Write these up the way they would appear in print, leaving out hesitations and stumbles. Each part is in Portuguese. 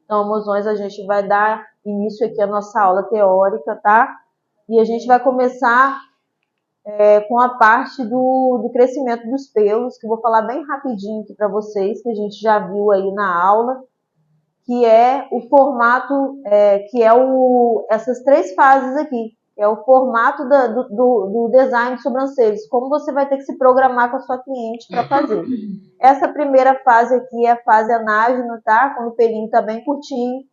Então, mozões, a gente vai dar início aqui à nossa aula teórica, tá? E a gente vai começar com a parte do crescimento dos pelos, que eu vou falar bem rapidinho aqui para vocês, que a gente já viu aí na aula, que é o formato, essas três fases aqui, que é o formato do design de sobrancelhas, como você vai ter que se programar com a sua cliente para fazer. Essa primeira fase aqui é a fase anágena, tá? Quando o pelinho está bem curtinho.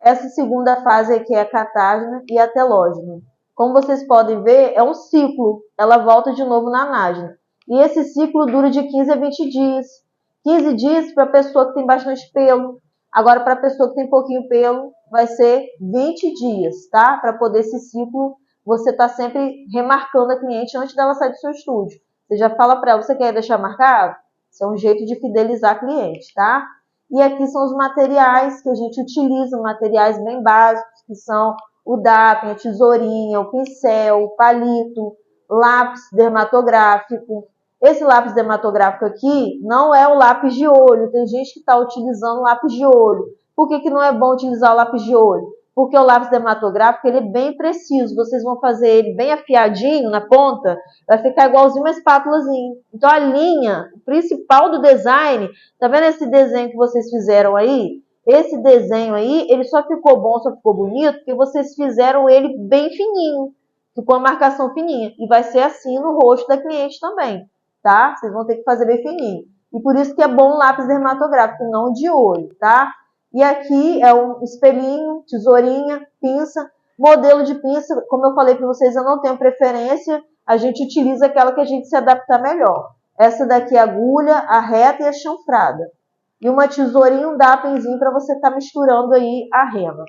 Essa segunda fase aqui é a catágena e a telógena. Como vocês podem ver, é um ciclo. Ela volta de novo na anágena. E esse ciclo dura de 15 a 20 dias. 15 dias para a pessoa que tem bastante pelo. Agora, para a pessoa que tem pouquinho pelo, vai ser 20 dias, tá? Para poder esse ciclo, você tá sempre remarcando a cliente antes dela sair do seu estúdio. Você já fala para ela, você quer deixar marcado? Isso é um jeito de fidelizar a cliente, tá? E aqui são os materiais que a gente utiliza, materiais bem básicos, que são o DAP, a tesourinha, o pincel, o palito, lápis dermatográfico. Esse lápis dermatográfico aqui não é o lápis de olho. Tem gente que está utilizando lápis de olho. Por que não é bom utilizar o lápis de olho? Porque o lápis dermatográfico ele é bem preciso. Vocês vão fazer ele bem afiadinho na ponta, vai ficar igualzinho uma espátulazinha. Então a linha principal do design, tá vendo esse desenho que vocês fizeram aí? Esse desenho aí, ele só ficou bom, só ficou bonito, porque vocês fizeram ele bem fininho. Ficou uma marcação fininha. E vai ser assim no rosto da cliente também, tá? Vocês vão ter que fazer bem fininho. E por isso que é bom lápis dermatográfico, não de olho, tá? E aqui é um espelhinho, tesourinha, pinça. Modelo de pinça, como eu falei para vocês, eu não tenho preferência. A gente utiliza aquela que a gente se adaptar melhor. Essa daqui é a agulha, a reta e a chanfrada. E uma tesourinha, um dapenzinho para você estar misturando aí a rema.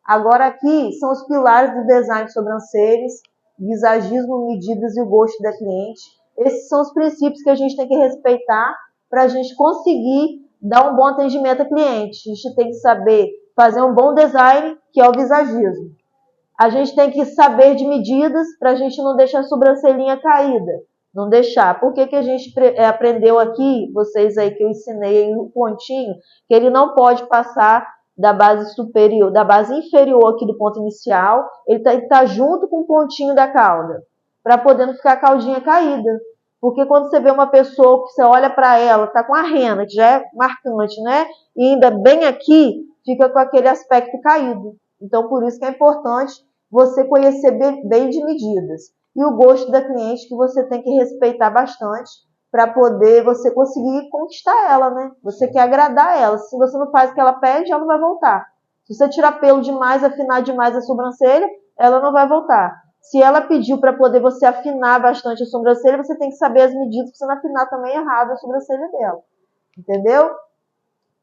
Agora aqui são os pilares do design de sobrancelhas, visagismo, medidas e o gosto da cliente. Esses são os princípios que a gente tem que respeitar para a gente conseguir dar um bom atendimento ao cliente. A gente tem que saber fazer um bom design, que é o visagismo. A gente tem que saber de medidas para a gente não deixar a sobrancelhinha caída. Não deixar. Por que a gente aprendeu aqui, vocês aí que eu ensinei aí o pontinho, que ele não pode passar da base superior, da base inferior aqui do ponto inicial, ele tá junto com o pontinho da cauda, para poder não ficar a caudinha caída. Porque quando você vê uma pessoa que você olha para ela, tá com a rena, que já é marcante, né? E ainda bem aqui, fica com aquele aspecto caído. Então, por isso que é importante você conhecer bem de medidas. E o gosto da cliente que você tem que respeitar bastante para poder você conseguir conquistar ela, né? Você quer agradar ela. Se você não faz o que ela pede, ela não vai voltar. Se você tirar pelo demais, afinar demais a sobrancelha, ela não vai voltar. Se ela pediu para poder você afinar bastante a sobrancelha, você tem que saber as medidas para você não afinar também errado a sobrancelha dela. Entendeu?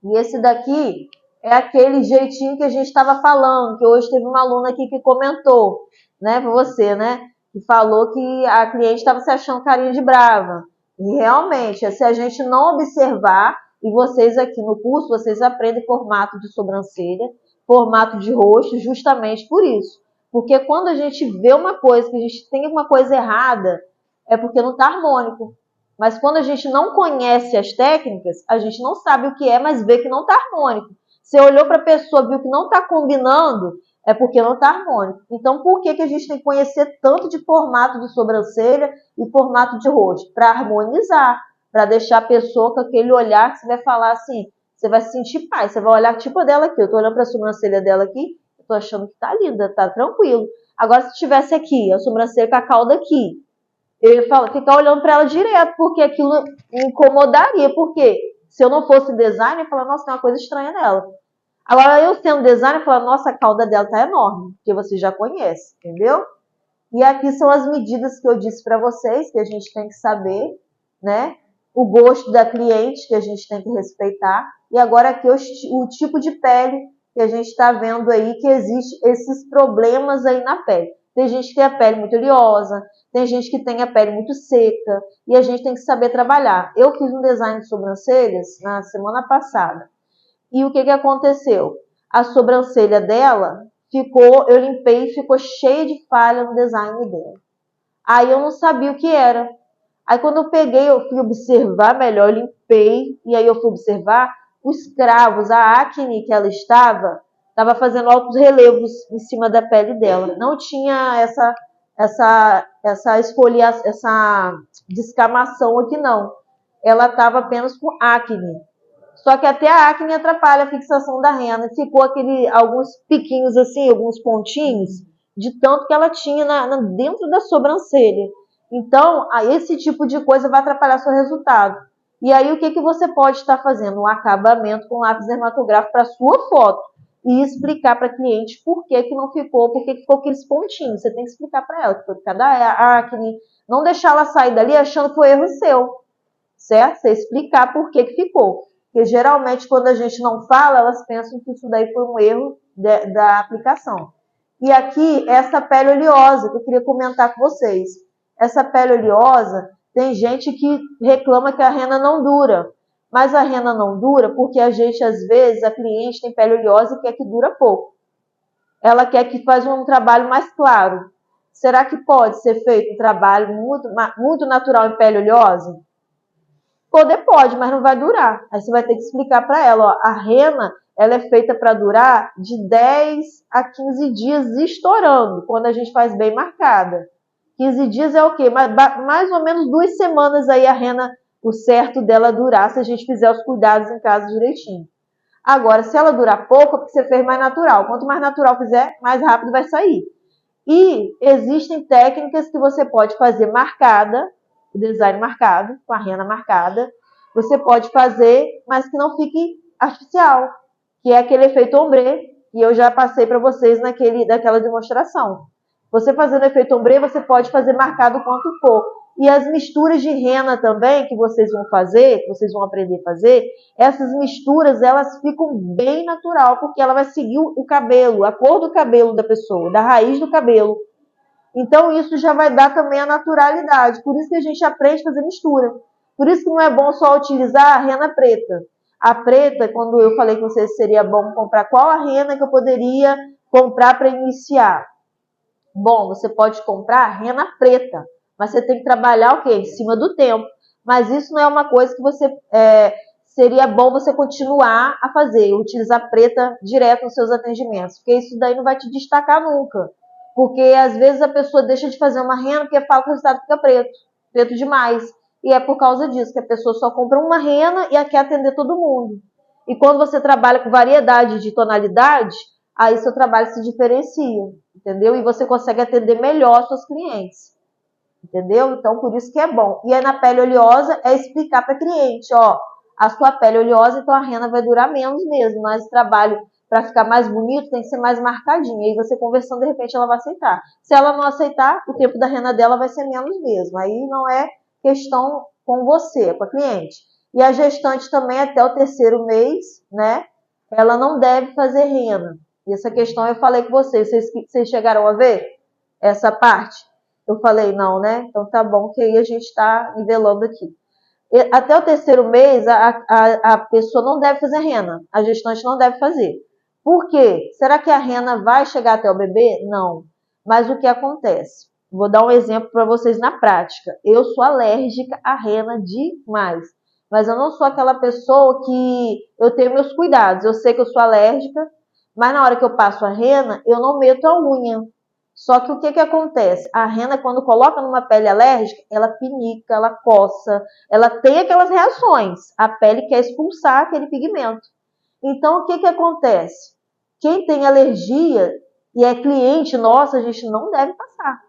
E esse daqui é aquele jeitinho que a gente estava falando, que hoje teve uma aluna aqui que comentou, né, para você, né? Que falou que a cliente estava se achando carinha de brava. E realmente, se a gente não observar, e vocês aqui no curso, vocês aprendem formato de sobrancelha, formato de rosto, justamente por isso. Porque quando a gente vê uma coisa, que a gente tem uma coisa errada, é porque não está harmônico. Mas quando a gente não conhece as técnicas, a gente não sabe o que é, mas vê que não está harmônico. Você olhou para a pessoa, viu que não está combinando, é porque não está harmônico. Então, por que a gente tem que conhecer tanto de formato de sobrancelha e formato de rosto? Para harmonizar, para deixar a pessoa com aquele olhar que você vai falar assim, você vai se sentir paz, você vai olhar tipo dela aqui, eu estou olhando para a sobrancelha dela aqui, eu estou achando que está linda, está tranquilo. Agora, se tivesse aqui, a sobrancelha com a cauda aqui, eu ia ficar olhando para ela direto, porque aquilo me incomodaria. Porque se eu não fosse designer, eu ia falar, nossa, tem uma coisa estranha nela. Agora, eu sendo designer, eu falo, nossa, a cauda dela tá enorme, porque você já conhece, entendeu? E aqui são as medidas que eu disse para vocês, que a gente tem que saber, né? O gosto da cliente, que a gente tem que respeitar. E agora aqui o tipo de pele que a gente está vendo aí, que existe esses problemas aí na pele. Tem gente que tem a pele muito oleosa, tem gente que tem a pele muito seca, e a gente tem que saber trabalhar. Eu fiz um design de sobrancelhas na semana passada, e o que aconteceu? A sobrancelha dela eu limpei e ficou cheia de falha no design dela. Aí eu não sabia o que era. Aí quando eu peguei, eu fui observar melhor, eu limpei, e aí eu fui observar, os cravos, a acne que ela estava fazendo altos relevos em cima da pele dela. Não tinha essa esfoliação, essa descamação aqui não. Ela estava apenas com acne. Só que até a acne atrapalha a fixação da rena. Ficou alguns piquinhos assim, alguns pontinhos, de tanto que ela tinha dentro da sobrancelha. Então, esse tipo de coisa vai atrapalhar seu resultado. E aí, o que você pode estar fazendo? Um acabamento com lápis dermatográfico para sua foto. E explicar para a cliente por que não ficou, por que ficou aqueles pontinhos. Você tem que explicar para ela que foi por causa da acne. Não deixar ela sair dali achando que foi erro seu. Certo? Você explicar por que ficou. Porque geralmente, quando a gente não fala, elas pensam que isso daí foi um erro da aplicação. E aqui, essa pele oleosa, que eu queria comentar com vocês. Essa pele oleosa, tem gente que reclama que a rena não dura. Mas a rena não dura porque a gente, às vezes, a cliente tem pele oleosa e quer que dura pouco. Ela quer que faça um trabalho mais claro. Será que pode ser feito um trabalho muito natural em pele oleosa? Poder pode, mas não vai durar. Aí você vai ter que explicar para ela, ó, a rena, ela é feita para durar de 10 a 15 dias estourando, quando a gente faz bem marcada. 15 dias é o quê? Mais ou menos 2 semanas aí a rena, o certo dela durar, se a gente fizer os cuidados em casa direitinho. Agora, se ela durar pouco, é porque você fez mais natural. Quanto mais natural fizer, mais rápido vai sair. E existem técnicas que você pode fazer marcada, o design marcado, com a rena marcada. Você pode fazer, mas que não fique artificial, que é aquele efeito ombre, que eu já passei para vocês daquela demonstração. Você fazendo efeito ombre, você pode fazer marcado quanto for. E as misturas de rena também, que vocês vão fazer, que vocês vão aprender a fazer, essas misturas, elas ficam bem natural, porque ela vai seguir o cabelo, a cor do cabelo da pessoa, da raiz do cabelo. Então, isso já vai dar também a naturalidade. Por isso que a gente aprende a fazer mistura. Por isso que não é bom só utilizar a rena preta. A preta, quando eu falei que você seria bom comprar, qual a rena que eu poderia comprar para iniciar? Bom, você pode comprar a rena preta, mas você tem que trabalhar o quê? Em cima do tempo. Mas isso não é uma coisa que seria bom você continuar a fazer, utilizar preta direto nos seus atendimentos, porque isso daí não vai te destacar nunca. Porque às vezes a pessoa deixa de fazer uma rena porque fala que o resultado fica preto demais. E é por causa disso que a pessoa só compra uma rena e quer atender todo mundo. E quando você trabalha com variedade de tonalidade, aí seu trabalho se diferencia, entendeu? E você consegue atender melhor seus clientes, entendeu? Então, por isso que é bom. E aí na pele oleosa é explicar para a cliente, ó, a sua pele oleosa, então a rena vai durar menos mesmo, mas o trabalho para ficar mais bonito, tem que ser mais marcadinho. Aí você conversando, de repente, ela vai aceitar. Se ela não aceitar, o tempo da rena dela vai ser menos mesmo. Aí não é questão com você, é com a cliente. E a gestante também, até o 3º mês, né? Ela não deve fazer rena. E essa questão eu falei com vocês. Vocês chegaram a ver essa parte? Eu falei, não, né? Então tá bom, que aí a gente está nivelando aqui. Até o 3º mês, a pessoa não deve fazer rena. A gestante não deve fazer. Por quê? Será que a rena vai chegar até o bebê? Não. Mas o que acontece? Vou dar um exemplo para vocês na prática. Eu sou alérgica à rena demais. Mas eu não sou aquela pessoa que eu tenho meus cuidados. Eu sei que eu sou alérgica, mas na hora que eu passo a rena, eu não meto a unha. Só que o que acontece? A rena, quando coloca numa pele alérgica, ela pinica, ela coça, ela tem aquelas reações. A pele quer expulsar aquele pigmento. Então, o que acontece? Quem tem alergia e é cliente nossa, a gente não deve passar.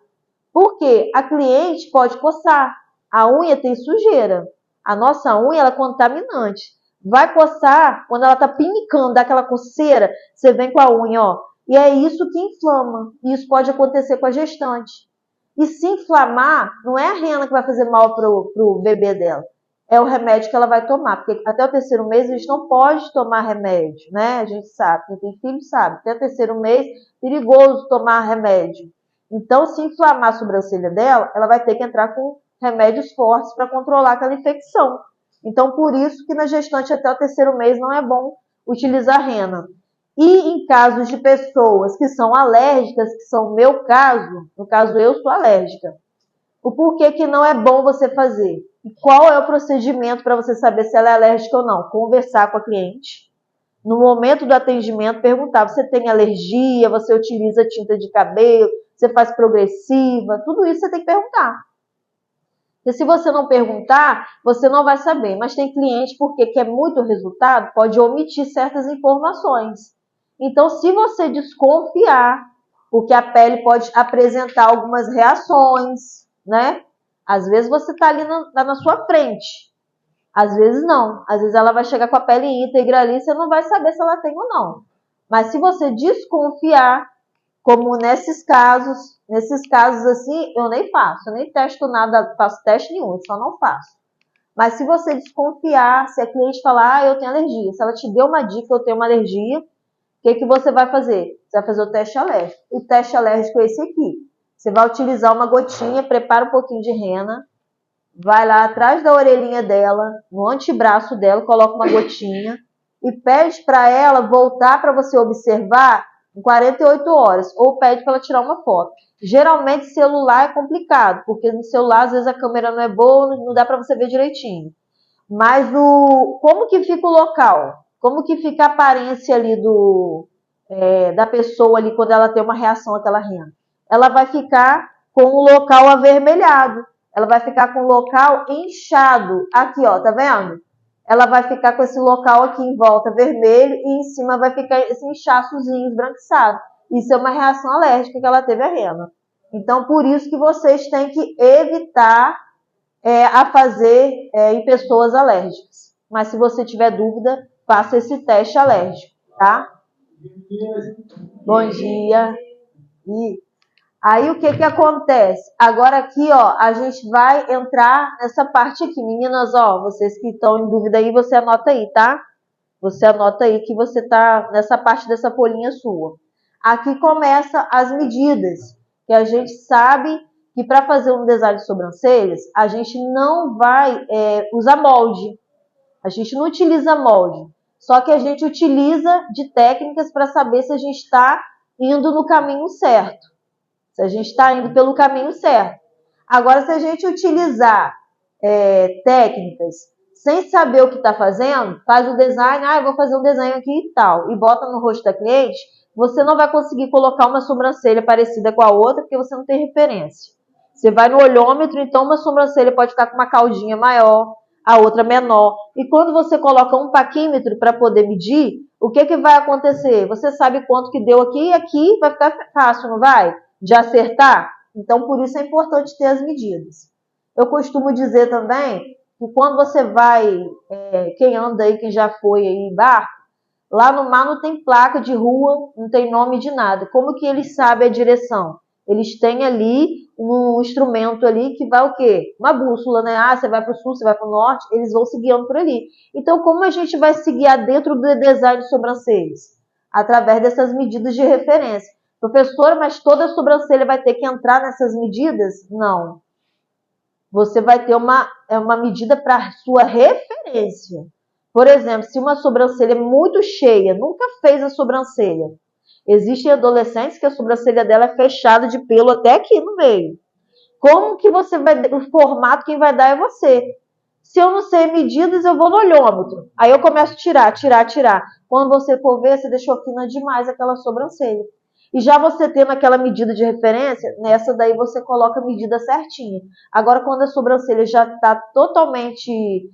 Por quê? A cliente pode coçar. A unha tem sujeira. A nossa unha ela é contaminante. Vai coçar, quando ela está pinicando, dá aquela coceira, você vem com a unha, ó. E é isso que inflama. E isso pode acontecer com a gestante. E se inflamar, não é a rena que vai fazer mal pro bebê dela. É o remédio que ela vai tomar, porque até o 3º mês a gente não pode tomar remédio, né? A gente sabe, quem tem filho sabe, até o 3º mês, perigoso tomar remédio. Então, se inflamar a sobrancelha dela, ela vai ter que entrar com remédios fortes para controlar aquela infecção. Então, por isso que na gestante até o 3º mês não é bom utilizar rena. E em casos de pessoas que são alérgicas, que são o meu caso, no caso eu sou alérgica. O porquê que não é bom você fazer? E qual é o procedimento para você saber se ela é alérgica ou não? Conversar com a cliente. No momento do atendimento, perguntar, você tem alergia, você utiliza tinta de cabelo, você faz progressiva, tudo isso você tem que perguntar. Porque se você não perguntar, você não vai saber. Mas tem cliente, porque quer muito resultado, pode omitir certas informações. Então, se você desconfiar, porque a pele pode apresentar algumas reações, né? Às vezes você está ali na sua frente. Às vezes não. Às vezes ela vai chegar com a pele íntegra ali, você não vai saber se ela tem ou não. Mas se você desconfiar, como nesses casos assim, eu nem faço, eu nem testo nada, faço teste nenhum, só não faço. Mas se você desconfiar, se a cliente falar, eu tenho alergia, se ela te deu uma dica, eu tenho uma alergia, o que você vai fazer? Você vai fazer o teste alérgico. O teste alérgico é esse aqui. Você vai utilizar uma gotinha, prepara um pouquinho de rena, vai lá atrás da orelhinha dela, no antebraço dela, coloca uma gotinha e pede para ela voltar para você observar em 48 horas, ou pede para ela tirar uma foto. Geralmente celular é complicado, porque no celular às vezes a câmera não é boa, não dá para você ver direitinho. Mas como que fica o local? Como que fica a aparência ali da pessoa ali quando ela tem uma reação àquela rena? Ela vai ficar com o local avermelhado. Ela vai ficar com o local inchado. Aqui, ó, tá vendo? Ela vai ficar com esse local aqui em volta vermelho e em cima vai ficar esse inchaçozinho esbranquiçado. Isso é uma reação alérgica que ela teve à rena. Então, por isso que vocês têm que evitar a fazer em pessoas alérgicas. Mas se você tiver dúvida, faça esse teste alérgico, tá? Bom dia. E aí o que acontece? Agora aqui, ó, a gente vai entrar nessa parte aqui. Meninas, ó, vocês que estão em dúvida aí, você anota aí, tá? Você anota aí que você tá nessa parte dessa folhinha sua. Aqui começa as medidas, que a gente sabe que para fazer um design de sobrancelhas, a gente não vai usar molde. A gente não utiliza molde. Só que a gente utiliza de técnicas para saber se a gente está indo no caminho certo. Se a gente está indo pelo caminho certo. Agora, se a gente utilizar técnicas sem saber o que está fazendo, faz o design, eu vou fazer um desenho aqui e tal, e bota no rosto da cliente, você não vai conseguir colocar uma sobrancelha parecida com a outra, porque você não tem referência. Você vai no olhômetro, então uma sobrancelha pode ficar com uma caudinha maior, a outra menor. E quando você coloca um paquímetro para poder medir, o que vai acontecer? Você sabe quanto que deu aqui e aqui vai ficar fácil, não vai? De acertar? Então, por isso é importante ter as medidas. Eu costumo dizer também que quando você vai, quem anda aí, quem já foi aí em barco, lá no mar não tem placa de rua, não tem nome de nada. Como que eles sabem a direção? Eles têm ali um instrumento ali que vai o quê? Uma bússola, né? Você vai para o sul, você vai para o norte, eles vão se guiando por ali. Então, como a gente vai se guiar dentro do design de sobrancelhas? Através dessas medidas de referência. Professora, mas toda sobrancelha vai ter que entrar nessas medidas? Não. Você vai ter uma medida para sua referência. Por exemplo, se uma sobrancelha é muito cheia, nunca fez a sobrancelha. Existem adolescentes que a sobrancelha dela é fechada de pelo até aqui no meio. Como que você vai... O formato quem vai dar é você. Se eu não sei medidas, eu vou no olhômetro. Aí eu começo a tirar. Quando você for ver, você deixou fina demais aquela sobrancelha. E já você tendo aquela medida de referência, nessa daí você coloca a medida certinha. Agora, quando a sobrancelha já está totalmente...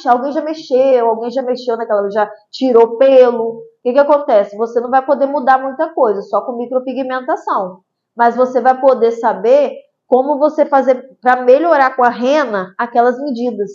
alguém já mexeu naquela, já tirou pelo. O que acontece? Você não vai poder mudar muita coisa, só com micropigmentação. Mas você vai poder saber como você fazer para melhorar com a rena aquelas medidas.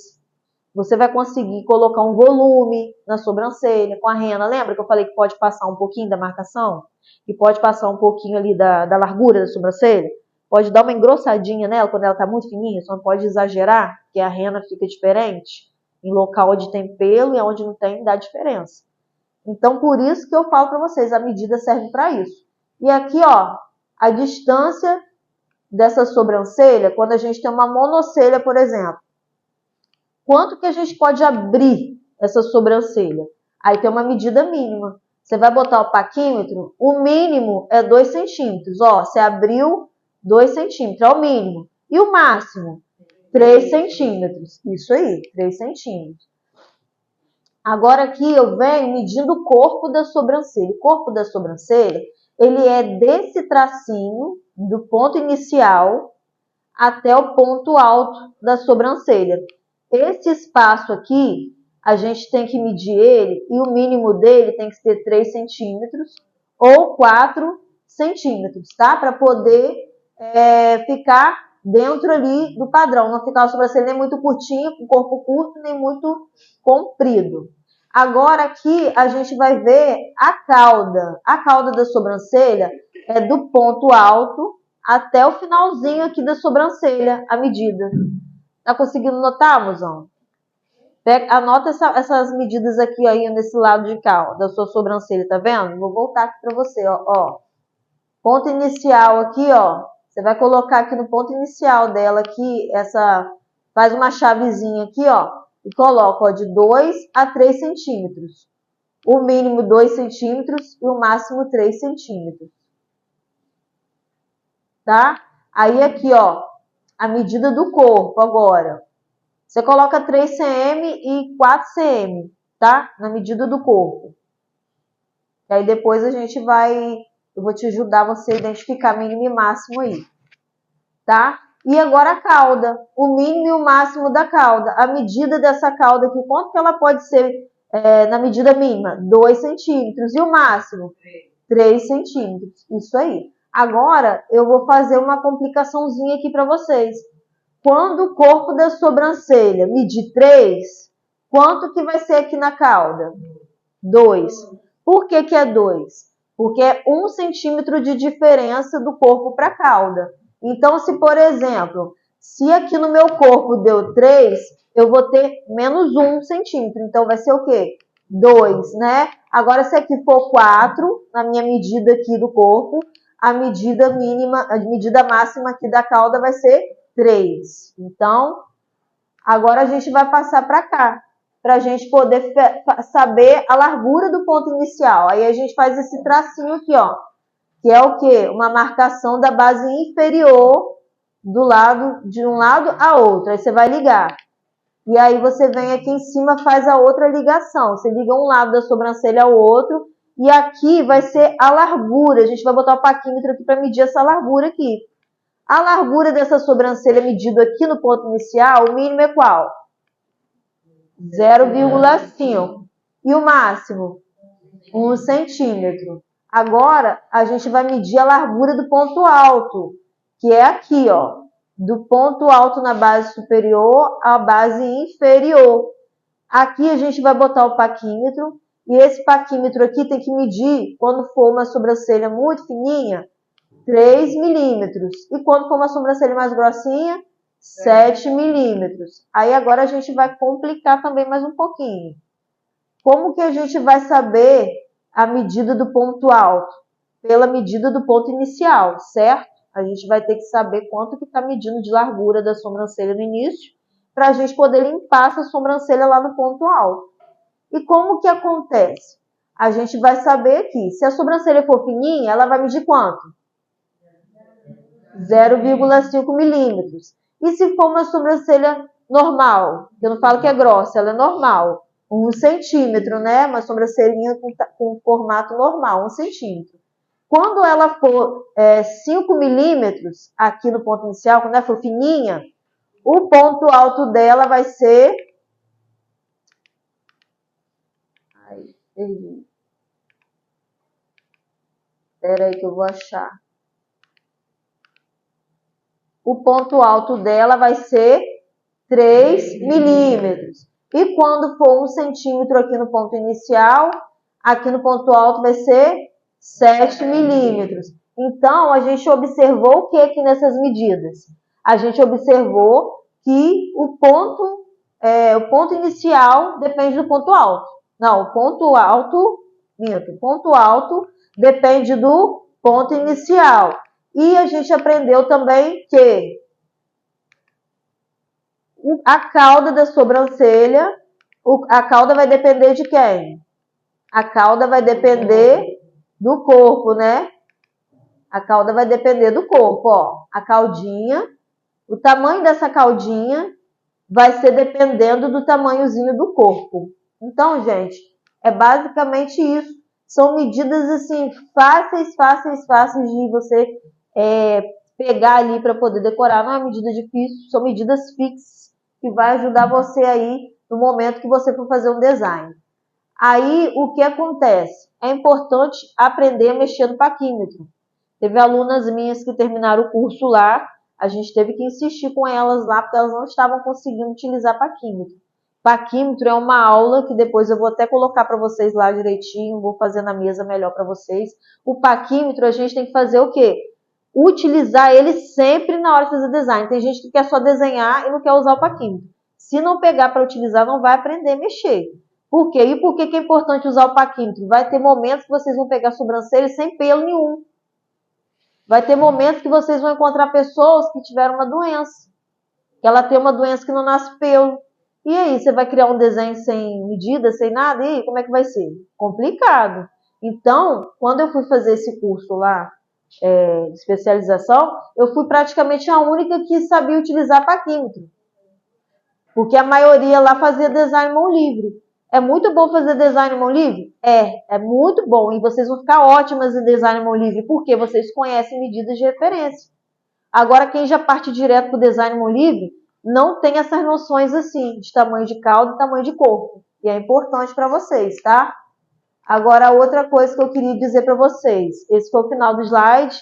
Você vai conseguir colocar um volume na sobrancelha com a rena. Lembra que eu falei que pode passar um pouquinho da marcação? Que pode passar um pouquinho ali da largura da sobrancelha? Pode dar uma engrossadinha nela quando ela está muito fininha, só não pode exagerar, porque a rena fica diferente. Em local onde tem pelo e onde não tem, dá diferença. Então, por isso que eu falo para vocês, a medida serve para isso. E aqui, ó, a distância dessa sobrancelha, quando a gente tem uma monocelha, por exemplo. Quanto que a gente pode abrir essa sobrancelha? Aí tem uma medida mínima. Você vai botar o paquímetro, o mínimo é 2 centímetros. Ó, você abriu 2 centímetros, é o mínimo. E o máximo? 3 centímetros. Isso aí, 3 centímetros. Agora aqui eu venho medindo o corpo da sobrancelha. O corpo da sobrancelha, ele é desse tracinho, do ponto inicial até o ponto alto da sobrancelha. Esse espaço aqui, a gente tem que medir ele, e o mínimo dele tem que ser 3 centímetros ou 4 centímetros, tá? Para poder ficar dentro ali do padrão, não ficar a sobrancelha nem muito curtinha, com o corpo curto, nem muito comprido. Agora aqui a gente vai ver a cauda. A cauda da sobrancelha é do ponto alto até o finalzinho aqui da sobrancelha, a medida. Tá conseguindo notar, mozão? Anota essas medidas aqui aí nesse lado de cá, ó, da sua sobrancelha, tá vendo? Vou voltar aqui para você, ó. Ponto inicial aqui, ó. Você vai colocar aqui no ponto inicial dela aqui, faz uma chavezinha aqui, ó, e coloca, ó, de 2 a 3 centímetros. O mínimo 2 centímetros e o máximo 3 centímetros. Tá? Aí aqui, ó, a medida do corpo agora. Você coloca 3 cm e 4 cm, tá? Na medida do corpo. E aí depois eu vou te ajudar você a identificar mínimo e máximo aí, tá? E agora a cauda, o mínimo e o máximo da cauda. A medida dessa cauda aqui, quanto que ela pode ser na medida mínima? 2 centímetros. E o máximo? 3 centímetros. Isso aí. Agora, eu vou fazer uma complicaçãozinha aqui para vocês. Quando o corpo da sobrancelha medir 3, quanto que vai ser aqui na cauda? 2. Por que que é 2? Porque é 1 centímetro de diferença do corpo para a cauda. Então, se, por exemplo, se aqui no meu corpo deu 3, eu vou ter menos 1 centímetro. Então, vai ser o quê? 2, né? Agora, se aqui for 4, na minha medida aqui do corpo, a medida mínima, a medida máxima aqui da cauda vai ser 3. Então, agora a gente vai passar para cá, para a gente poder saber a largura do ponto inicial. Aí a gente faz esse tracinho aqui, ó, que é o quê? Uma marcação da base inferior de um lado a outro. Aí você vai ligar. E aí você vem aqui em cima, faz a outra ligação. Você liga um lado da sobrancelha ao outro. E aqui vai ser a largura. A gente vai botar o paquímetro aqui para medir essa largura aqui. A largura dessa sobrancelha medida aqui no ponto inicial, o mínimo é qual? 0,5. E o máximo? 1 centímetro. Agora, a gente vai medir a largura do ponto alto, que é aqui, ó. Do ponto alto na base superior à base inferior. Aqui a gente vai botar o paquímetro, e esse paquímetro aqui tem que medir, quando for uma sobrancelha muito fininha, 3 milímetros. E quando for uma sobrancelha mais grossinha, 7 milímetros. Aí agora a gente vai complicar também mais um pouquinho. Como que a gente vai saber a medida do ponto alto? Pela medida do ponto inicial, certo? A gente vai ter que saber quanto que está medindo de largura da sobrancelha no início, para a gente poder limpar essa sobrancelha lá no ponto alto. E como que acontece? A gente vai saber aqui, se a sobrancelha for fininha, ela vai medir quanto? 0,5 milímetros. E se for uma sobrancelha normal, eu não falo que é grossa, ela é normal, 1 centímetro, né? Uma sobrancelhinha com formato normal, 1 centímetro. Quando ela for 5 milímetros aqui no ponto inicial, quando ela for fininha, o ponto alto dela vai ser... Ai, perdi. Espera aí que eu vou achar. O ponto alto dela vai ser 3 milímetros. E quando for 1 centímetro aqui no ponto inicial, aqui no ponto alto vai ser 7 milímetros. Então, a gente observou o que aqui nessas medidas? A gente observou que o ponto inicial depende do ponto alto. Não, o ponto alto depende do ponto inicial. E a gente aprendeu também que a cauda da sobrancelha, a cauda vai depender de quem? A cauda vai depender do corpo, né? A cauda vai depender do corpo, ó. A caudinha O tamanho dessa caldinha vai ser dependendo do tamanhozinho do corpo. Então, gente, é basicamente isso. São medidas, assim, fáceis de você pegar ali para poder decorar. Não é medida difícil, são medidas fixas que vai ajudar você aí no momento que você for fazer um design. Aí, o que acontece? É importante aprender a mexer no paquímetro. Teve alunas minhas que terminaram o curso lá, a gente teve que insistir com elas lá, porque elas não estavam conseguindo utilizar paquímetro. Paquímetro é uma aula que depois eu vou até colocar para vocês lá direitinho, vou fazer na mesa melhor para vocês. O paquímetro a gente tem que fazer o quê? Utilizar ele sempre na hora de fazer design. Tem gente que quer só desenhar e não quer usar o paquímetro. Se não pegar para utilizar, não vai aprender a mexer. Por quê? E por que é importante usar o paquímetro? Vai ter momentos que vocês vão pegar a sobrancelha sem pelo nenhum. Vai ter momentos que vocês vão encontrar pessoas que tiveram uma doença. Que ela tem uma doença que não nasce pelo. E aí, você vai criar um desenho sem medida, sem nada? E aí, como é que vai ser? Complicado. Então, quando eu fui fazer esse curso lá, de especialização, eu fui praticamente a única que sabia utilizar paquímetro. Porque a maioria lá fazia design mão livre. É muito bom fazer design mão livre? É muito bom. E vocês vão ficar ótimas em design mão livre, porque vocês conhecem medidas de referência. Agora, quem já parte direto para o design mão livre, não tem essas noções assim, de tamanho de caldo e tamanho de corpo. E é importante para vocês, tá? Agora, outra coisa que eu queria dizer para vocês. Esse foi o final do slide.